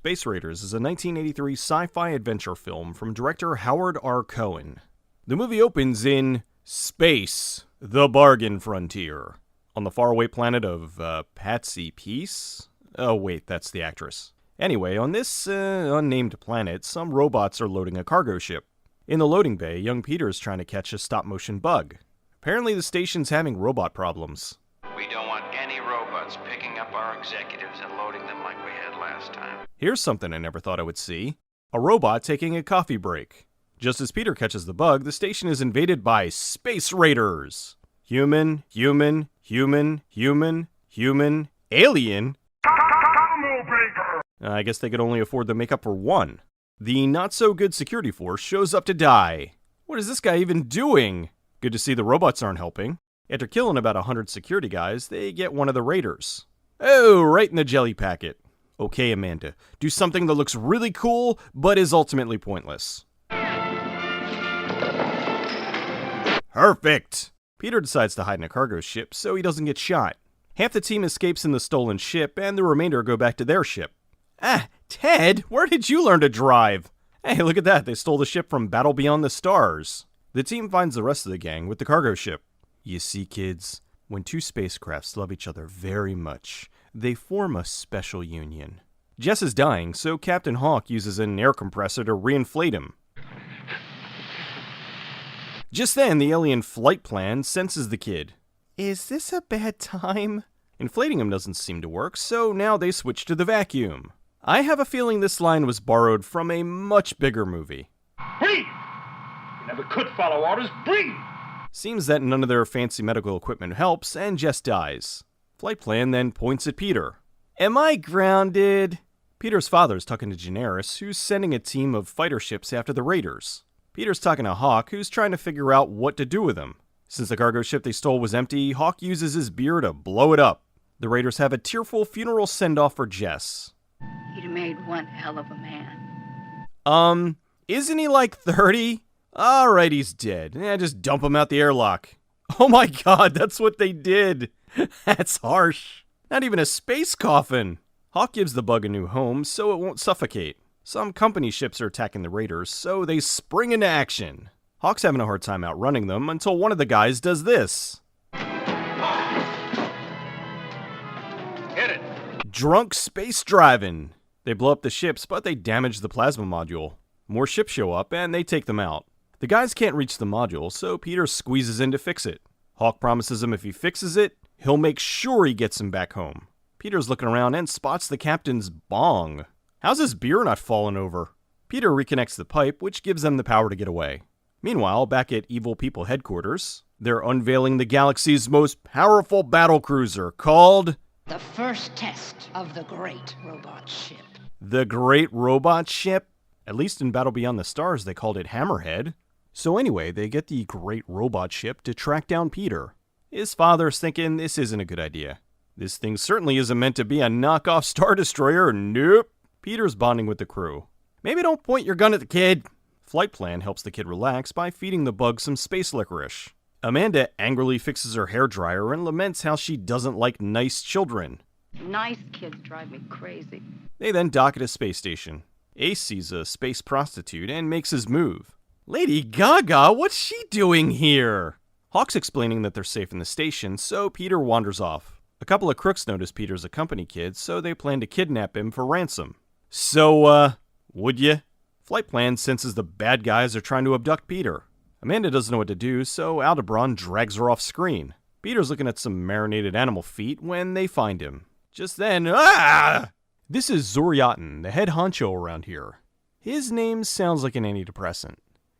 Space Raiders is a 1983 sci-fi adventure film from director Howard R. Cohen. The movie opens in space, the bargain frontier, on the faraway planet of Patsy Peace? Oh wait, that's the actress. Anyway, on this unnamed planet, some robots are loading a cargo ship. In the loading bay, young Peter is trying to catch a stop-motion bug. Apparently the station's having robot problems. We don't want any robots picking up our executives and loading them like we had last time. Here's something I never thought I would see. A robot taking a coffee break. Just as Peter catches the bug, the station is invaded by Space Raiders. Human, alien? I guess they could only afford to make up for one. The not-so-good security force shows up to die. What is this guy even doing? Good to see the robots aren't helping. After killing about 100 security guys, they get one of the raiders. Oh, right in the jelly packet. Okay, Amanda, do something that looks really cool, but is ultimately pointless. Perfect! Peter decides to hide in a cargo ship so he doesn't get shot. Half the team escapes in the stolen ship, and the remainder go back to their ship. Ah, Ted, where did you learn to drive? Hey, look at that, they stole the ship from Battle Beyond the Stars. The team finds the rest of the gang with the cargo ship. You see, kids, when two spacecrafts love each other very much, they form a special union. Jess is dying, so Captain Hawk uses an air compressor to reinflate him. Just then, the alien flight plan senses the kid. Is this a bad time? Inflating him doesn't seem to work, so now they switch to the vacuum. I have a feeling this line was borrowed from a much bigger movie. Breathe! You never could follow orders. Breathe! Seems that none of their fancy medical equipment helps, and Jess dies. Flight plan then points at Peter. Am I grounded? Peter's father's talking to Generis, who's sending a team of fighter ships after the raiders. Peter's talking to Hawk, who's trying to figure out what to do with him. Since the cargo ship they stole was empty, Hawk uses his beer to blow it up. The raiders have a tearful funeral send-off for Jess. He'd made one hell of a man. Isn't he like 30? Alright, he's dead. Just dump him out the airlock. Oh my god, that's what they did. That's harsh. Not even a space coffin. Hawk gives the bug a new home so it won't suffocate. Some company ships are attacking the raiders, so they spring into action. Hawk's having a hard time outrunning them until one of the guys does this. Hit it! Drunk space driving. They blow up the ships, but they damage the plasma module. More ships show up, and they take them out. The guys can't reach the module, so Peter squeezes in to fix it. Hawk promises him if he fixes it, he'll make sure he gets him back home. Peter's looking around and spots the captain's bong. How's his beer not falling over? Peter reconnects the pipe, which gives them the power to get away. Meanwhile, back at Evil People headquarters, they're unveiling the galaxy's most powerful battlecruiser called... The first test of the great robot ship. The Great Robot Ship? At least in Battle Beyond the Stars, they called it Hammerhead. So anyway, they get the Great Robot Ship to track down Peter. His father's thinking this isn't a good idea. This thing certainly isn't meant to be a knockoff Star Destroyer, nope. Peter's bonding with the crew. Maybe don't point your gun at the kid. Flight plan helps the kid relax by feeding the bug some space licorice. Amanda angrily fixes her hairdryer and laments how she doesn't like nice children. Nice kids drive me crazy. They then dock at a space station. Ace sees a space prostitute and makes his move. Lady Gaga, what's she doing here? Hawk's explaining that they're safe in the station, so Peter wanders off. A couple of crooks notice Peter's a company kid, so they plan to kidnap him for ransom. So, would ya? Flight plan senses the bad guys are trying to abduct Peter. Amanda doesn't know what to do, so Aldebaran drags her off screen. Peter's looking at some marinated animal feet when they find him. Just then, This is Zoryatan, the head honcho around here. His name sounds like an antidepressant.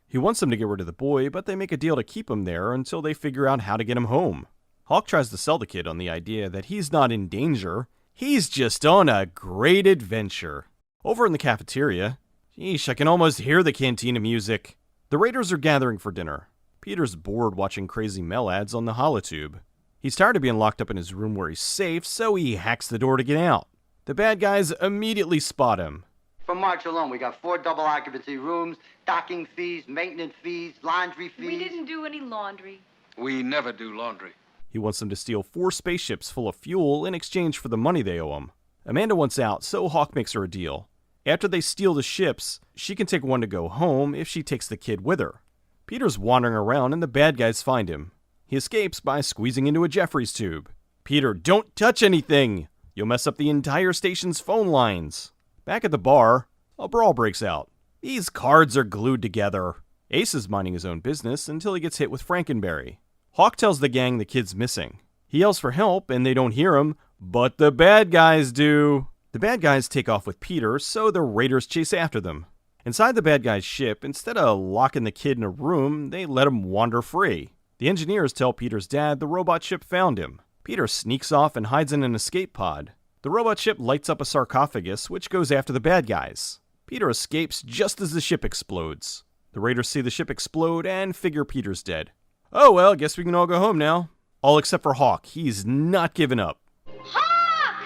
He wants them to get rid of the boy, but they make a deal to keep him there until they figure out how to get him home. Hawk tries to sell the kid on the idea that he's not in danger. He's just on a great adventure. Over in the cafeteria, sheesh, I can almost hear the cantina music. The raiders are gathering for dinner. Peter's bored watching crazy Mel ads on the holotube. He's tired of being locked up in his room where he's safe, so he hacks the door to get out. The bad guys immediately spot him. For March alone, we got 4 double occupancy rooms, docking fees, maintenance fees, laundry fees. We didn't do any laundry. We never do laundry. He wants them to steal 4 spaceships full of fuel in exchange for the money they owe him. Amanda wants out, so Hawk makes her a deal. After they steal the ships, she can take one to go home if she takes the kid with her. Peter's wandering around and the bad guys find him. He escapes by squeezing into a Jeffries tube. Peter, don't touch anything! You'll mess up the entire station's phone lines. Back at the bar, a brawl breaks out. These cards are glued together. Ace is minding his own business until he gets hit with Frankenberry. Hawk tells the gang the kid's missing. He yells for help and they don't hear him, but the bad guys do. The bad guys take off with Peter, so the raiders chase after them. Inside the bad guys' ship, instead of locking the kid in a room, they let him wander free. The engineers tell Peter's dad the robot ship found him. Peter sneaks off and hides in an escape pod. The robot ship lights up a sarcophagus, which goes after the bad guys. Peter escapes just as the ship explodes. The raiders see the ship explode and figure Peter's dead. Oh well, guess we can all go home now. All except for Hawk. He's not giving up. Hawk!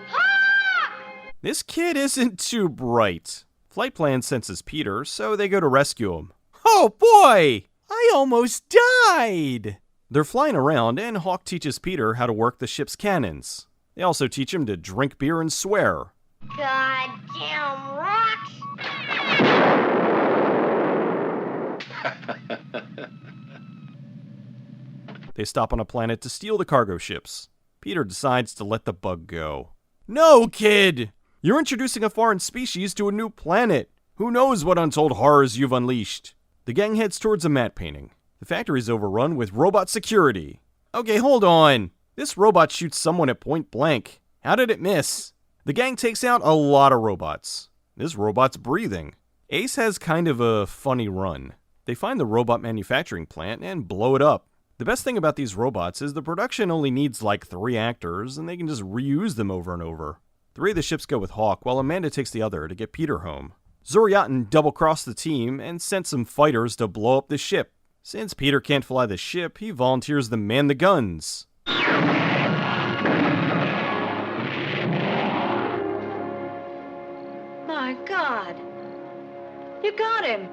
Hawk! This kid isn't too bright. Flight Plan senses Peter, so they go to rescue him. Oh boy! I almost died! They're flying around, and Hawk teaches Peter how to work the ship's cannons. They also teach him to drink beer and swear. Goddamn rocks! They stop on a planet to steal the cargo ships. Peter decides to let the bug go. No, kid! You're introducing a foreign species to a new planet. Who knows what untold horrors you've unleashed? The gang heads towards a matte painting. The factory's overrun with robot security. Okay, hold on. This robot shoots someone at point blank. How did it miss? The gang takes out a lot of robots. This robot's breathing. Ace has kind of a funny run. They find the robot manufacturing plant and blow it up. The best thing about these robots is the production only needs like 3 actors, and they can just reuse them over and over. 3 of the ships go with Hawk, while Amanda takes the other to get Peter home. Zoriatin double-crossed the team and sent some fighters to blow up the ship. Since Peter can't fly the ship, he volunteers to man the guns. My God. You got him.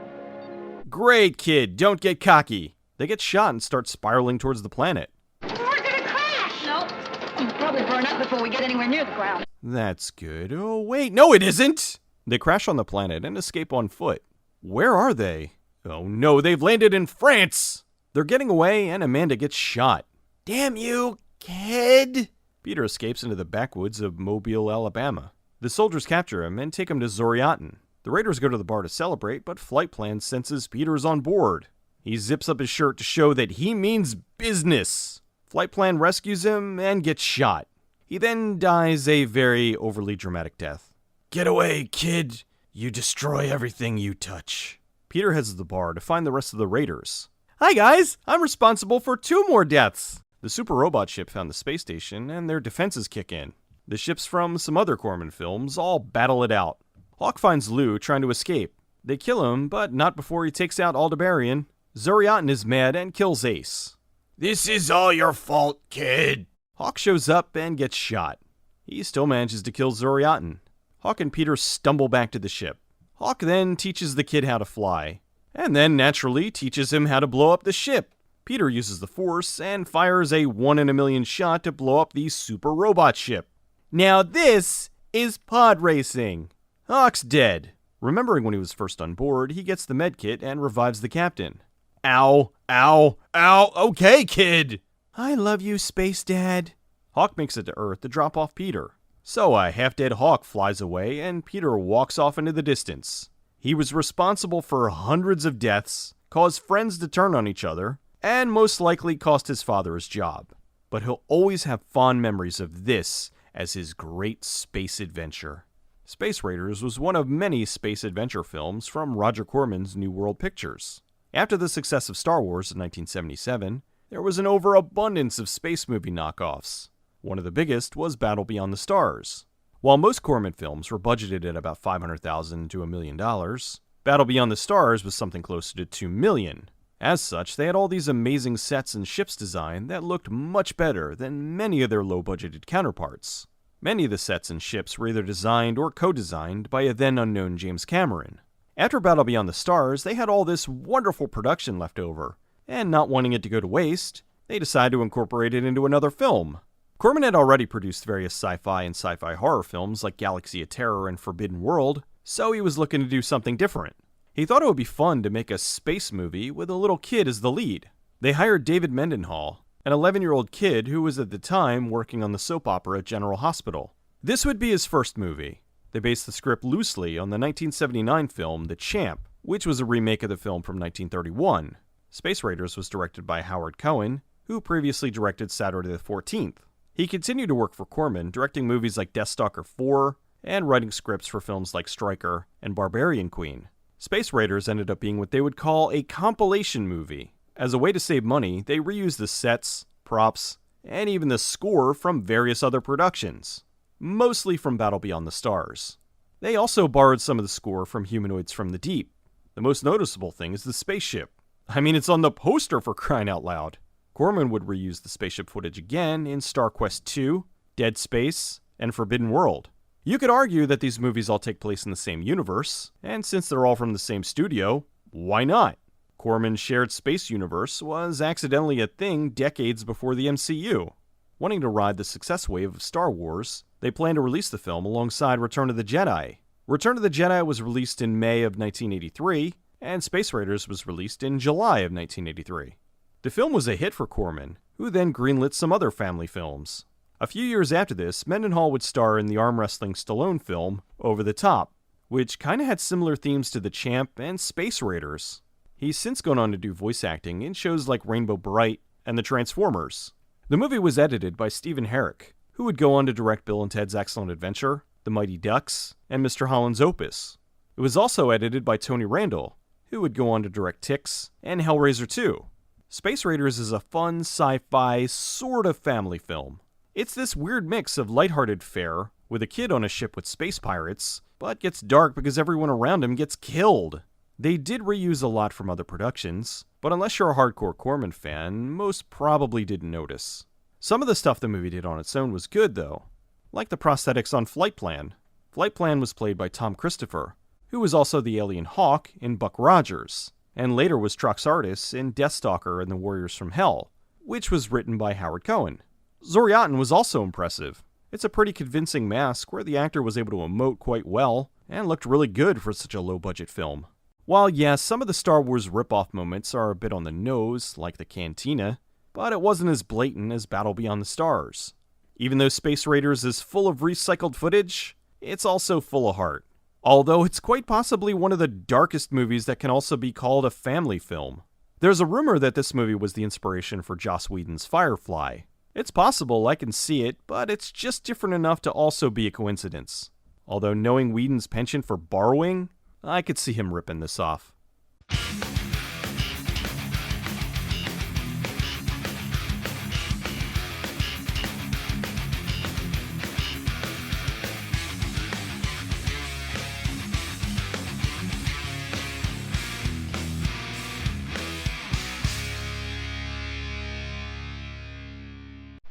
Great, kid, don't get cocky. They get shot and start spiraling towards the planet. We're gonna crash! Nope. We'll probably burn up before we get anywhere near the ground. That's good. Oh, wait, no it isn't! They crash on the planet and escape on foot. Where are they? Oh no, they've landed in France! They're getting away and Amanda gets shot. Damn you, kid! Peter escapes into the backwoods of Mobile, Alabama. The soldiers capture him and take him to Zoriatin. The raiders go to the bar to celebrate, but Flight Plan senses Peter's on board. He zips up his shirt to show that he means business. Flight Plan rescues him and gets shot. He then dies a very overly dramatic death. Get away, kid! You destroy everything you touch. Peter heads to the bar to find the rest of the raiders. Hi guys, I'm responsible for 2 more deaths. The super robot ship found the space station and their defenses kick in. The ships from some other Corman films all battle it out. Hawk finds Lou trying to escape. They kill him, but not before he takes out Aldebaran. Zoriatin is mad and kills Ace. This is all your fault, kid. Hawk shows up and gets shot. He still manages to kill Zoriatin. Hawk and Peter stumble back to the ship. Hawk then teaches the kid how to fly, and then naturally teaches him how to blow up the ship. Peter uses the Force and fires a 1 in a million shot to blow up the super robot ship. Now this is pod racing. Hawk's dead. Remembering when he was first on board, he gets the medkit and revives the captain. Ow, ow, ow, okay, kid! I love you, Space Dad. Hawk makes it to Earth to drop off Peter. So a half-dead Hawk flies away and Peter walks off into the distance. He was responsible for hundreds of deaths, caused friends to turn on each other, and most likely cost his father his job. But he'll always have fond memories of this as his great space adventure. Space Raiders was one of many space adventure films from Roger Corman's New World Pictures. After the success of Star Wars in 1977, there was an overabundance of space movie knockoffs. One of the biggest was Battle Beyond the Stars. While most Corman films were budgeted at about $500,000 to $1 million, Battle Beyond the Stars was something closer to $2 million. As such, they had all these amazing sets and ships designed that looked much better than many of their low-budgeted counterparts. Many of the sets and ships were either designed or co-designed by a then unknown James Cameron. After Battle Beyond the Stars, they had all this wonderful production left over, and not wanting it to go to waste, they decided to incorporate it into another film. Corman had already produced various sci-fi and sci-fi horror films like Galaxy of Terror and Forbidden World, so he was looking to do something different. He thought it would be fun to make a space movie with a little kid as the lead. They hired David Mendenhall, an 11-year-old kid who was at the time working on the soap opera General Hospital. This would be his first movie. They based the script loosely on the 1979 film The Champ, which was a remake of the film from 1931. Space Raiders was directed by Howard Cohen, who previously directed Saturday the 14th. He continued to work for Corman, directing movies like Deathstalker 4 and writing scripts for films like Striker and Barbarian Queen. Space Raiders ended up being what they would call a compilation movie. As a way to save money, they reused the sets, props, and even the score from various other productions, mostly from Battle Beyond the Stars. They also borrowed some of the score from Humanoids from the Deep. The most noticeable thing is the spaceship. I mean, it's on the poster, for crying out loud. Corman would reuse the spaceship footage again in Star Quest II, Dead Space, and Forbidden World. You could argue that these movies all take place in the same universe, and since they're all from the same studio, why not? Corman's shared space universe was accidentally a thing decades before the MCU. Wanting to ride the success wave of Star Wars, they planned to release the film alongside Return of the Jedi. Return of the Jedi was released in May of 1983, and Space Raiders was released in July of 1983. The film was a hit for Corman, who then greenlit some other family films. A few years after this, Mendenhall would star in the arm wrestling Stallone film, Over the Top, which kinda had similar themes to The Champ and Space Raiders. He's since gone on to do voice acting in shows like Rainbow Bright and The Transformers. The movie was edited by Stephen Herrick, who would go on to direct Bill and Ted's Excellent Adventure, The Mighty Ducks, and Mr. Holland's Opus. It was also edited by Tony Randall, who would go on to direct Tix and Hellraiser 2. Space Raiders is a fun sci-fi sort of family film. It's this weird mix of lighthearted fare with a kid on a ship with space pirates, but gets dark because everyone around him gets killed. They did reuse a lot from other productions, but unless you're a hardcore Corman fan, most probably didn't notice. Some of the stuff the movie did on its own was good though, like the prosthetics on Flight Plan. Flight Plan was played by Tom Christopher, who was also the alien Hawk in Buck Rogers, and later was Troxardus in Deathstalker and the Warriors from Hell, which was written by Howard Cohen. Zoriatin was also impressive. It's a pretty convincing mask where the actor was able to emote quite well and looked really good for such a low-budget film. While yes, some of the Star Wars rip-off moments are a bit on the nose, like the cantina, but it wasn't as blatant as Battle Beyond the Stars. Even though Space Raiders is full of recycled footage, it's also full of heart. Although it's quite possibly one of the darkest movies that can also be called a family film. There's a rumor that this movie was the inspiration for Joss Whedon's Firefly. It's possible, I can see it, but it's just different enough to also be a coincidence. Although knowing Whedon's penchant for borrowing, I could see him ripping this off.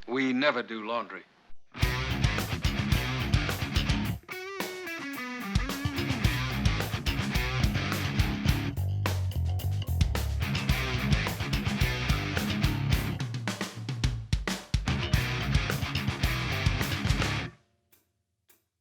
We never do laundry.